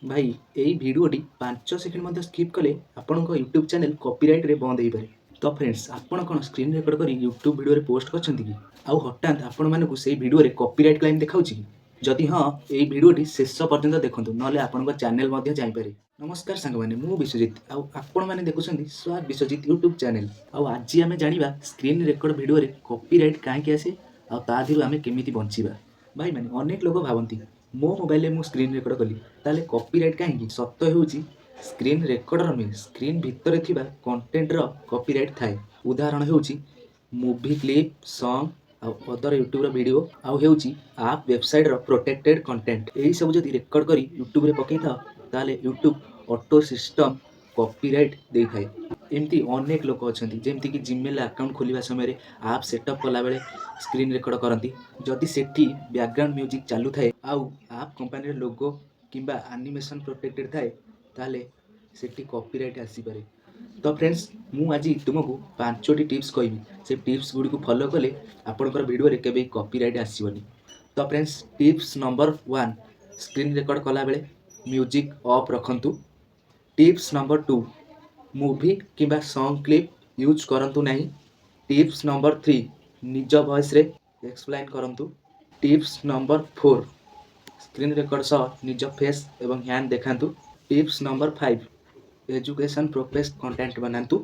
ଭାଇ ଏଇ ଭିଡ଼ିଓଟି 5 ସେକେଣ୍ଡ ମଧ୍ୟ ସ୍କିପ୍ କଲେ ଆପଣଙ୍କ ୟୁଟ୍ୟୁବ୍ ଚ୍ୟାନେଲ୍ କପିରାଇଟ୍ରେ ବନ୍ଦ ହେଇପାରେ। ତ ଫ୍ରେଣ୍ଡସ୍, ଆପଣ କ'ଣ ସ୍କ୍ରିନ୍ ରେକର୍ଡ଼ କରି ୟୁଟ୍ୟୁବ୍ ଭିଡ଼ିଓରେ ପୋଷ୍ଟ କରିଛନ୍ତି କି? ଆଉ ହଠାତ୍ ଆପଣମାନଙ୍କୁ ସେଇ ଭିଡ଼ିଓରେ କପିରାଇଟ୍ କ୍ଲେମ୍ ଦେଖାଉଛି କି? ଯଦି ହଁ, ଏଇ ଭିଡ଼ିଓଟି ଶେଷ ପର୍ଯ୍ୟନ୍ତ ଦେଖନ୍ତୁ, ନହେଲେ ଆପଣଙ୍କ ଚ୍ୟାନେଲ୍ ମଧ୍ୟ ଯାଇପାରେ। ନମସ୍କାର ସାଙ୍ଗମାନେ, ମୁଁ ବିଶ୍ୱଜିତ୍ ଆଉ ଆପଣମାନେ ଦେଖୁଛନ୍ତି ସ୍ୱାଗ ବିଶ୍ୱଜିତ୍ ୟୁଟ୍ୟୁବ୍ ଚ୍ୟାନେଲ୍। ଆଉ ଆଜି ଆମେ ଜାଣିବା ସ୍କ୍ରିନ୍ ରେକର୍ଡ଼ ଭିଡ଼ିଓରେ କପିରାଇଟ୍ କାହିଁକି ଆସେ ଆଉ ତା ଦେହରୁ ଆମେ କେମିତି ବଞ୍ଚିବା। ଭାଇମାନେ, ଅନେକ ଲୋକ ଭାବନ୍ତି ମୋ ମୋବାଇଲରେ ମୁଁ ସ୍କ୍ରିନ୍ ରେକର୍ଡ଼ କଲି, ତାହେଲେ କପିରାଇଟ୍ କାହିଁକି? ସତ ହେଉଛି ସ୍କ୍ରିନ୍ ରେକର୍ଡ଼ର ନୁହେଁ, ସ୍କ୍ରିନ୍ ଭିତରେ ଥିବା କଣ୍ଟେଣ୍ଟର କପିରାଇଟ୍ ଥାଏ। ଉଦାହରଣ ହେଉଛି ମୁଭି କ୍ଲିପ୍, ସଙ୍ଗ୍ ଆଉ ଅଦର ୟୁଟ୍ୟୁବ୍ର ଭିଡ଼ିଓ, ଆଉ ହେଉଛି ଆପ୍ ୱେବସାଇଟ୍ର ପ୍ରୋଟେକ୍ଟେଡ୍ କଣ୍ଟେଣ୍ଟ। ଏହିସବୁ ଯଦି ରେକର୍ଡ଼ କରି ୟୁଟ୍ୟୁବ୍ରେ ପକାଇଥାଅ, ତାହେଲେ ୟୁଟ୍ୟୁବ୍ ଅଟୋ ସିଷ୍ଟମ୍ କପିରାଇଟ୍ ଦେଇଥାଏ। ଏମିତି ଅନେକ ଲୋକ ଅଛନ୍ତି ଯେମିତିକି ଜିମେଲ୍ ଆକାଉଣ୍ଟ ଖୋଲିବା ସମୟରେ ଆପ୍ ସେଟଅପ୍ କଲାବେଳେ ସ୍କ୍ରିନ୍ ରେକର୍ଡ଼ କରନ୍ତି। ଯଦି ସେଠି ବ୍ୟାକ୍ଗ୍ରାଉଣ୍ଡ ମ୍ୟୁଜିକ୍ ଚାଲୁଥାଏ ଆଉ ଆପ୍ କମ୍ପାନୀର ଲୋଗୋ କିମ୍ବା ଆନିମେସନ୍ ପ୍ରୋଟେକ୍ଟେଡ୍ ଥାଏ, ତାହେଲେ ସେଠି କପିରାଇଟ୍ ଆସିପାରେ। ତ ଫ୍ରେଣ୍ଡସ୍, ମୁଁ ଆଜି ତୁମକୁ 5ଟି ଟିପ୍ସ କହିବି। ସେ ଟିପ୍ସ ଗୁଡ଼ିକୁ ଫଲୋ କଲେ ଆପଣଙ୍କର ଭିଡ଼ିଓରେ କେବେ କପିରାଇଟ୍ ଆସିବନି। ତ friends, tips number 1, screen record କଲାବେଳେ ମ୍ୟୁଜିକ୍ ଅଫ୍ ରଖନ୍ତୁ। ଟିପ୍ସ ନମ୍ବର 2, ମୁଭି କିମ୍ବା ସଙ୍ଗ୍ କ୍ଲିପ୍ ୟୁଜ୍ କରନ୍ତୁ ନାହିଁ। ଟିପ୍ସ ନମ୍ବର 3, ନିଜ ଭଏସ୍ରେ ଏକ୍ସପ୍ଲେନ୍ କରନ୍ତୁ। ଟିପ୍ସ ନମ୍ବର 4, ସ୍କ୍ରିନ୍ ରେକର୍ଡ଼ ସହ ନିଜ ଫେସ୍ ଏବଂ ହ୍ୟାଣ୍ଡ ଦେଖାନ୍ତୁ। ଟିପ୍ସ ନମ୍ବର 5, ଏଜୁକେସନ୍ ପ୍ରୋପେସ୍ କଣ୍ଟେଣ୍ଟ ବନାନ୍ତୁ।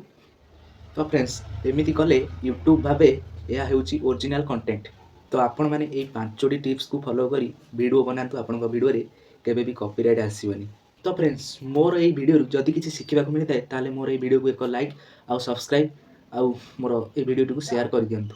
ତ ଫ୍ରେଣ୍ଡସ୍, ଏମିତି କଲେ ୟୁଟ୍ୟୁବ୍ ଭାବେ ଏହା ହେଉଛି ଓରିଜିନାଲ୍ କଣ୍ଟେଣ୍ଟ। ତ ଆପଣମାନେ ଏଇ 5ଟି ଟିପ୍ସକୁ ଫଲୋ କରି ଭିଡ଼ିଓ ବନାନ୍ତୁ, ଆପଣଙ୍କ ଭିଡ଼ିଓରେ କେବେ ବି କପିରାଇଟ୍ ଆସିବନି। ତ ଫ୍ରେଣ୍ଡସ୍, ମୋର ଏଇ ଭିଡ଼ିଓରୁ ଯଦି କିଛି ଶିଖିବାକୁ ମିଳିଥାଏ, ତାହେଲେ ମୋର ଏଇ ଭିଡ଼ିଓକୁ ଏକ ଲାଇକ୍ ଆଉ ସବସ୍କ୍ରାଇବ୍ ଆଉ ମୋର ଏଇ ଭିଡ଼ିଓଟିକୁ ସେୟାର କରିଦିଅନ୍ତୁ।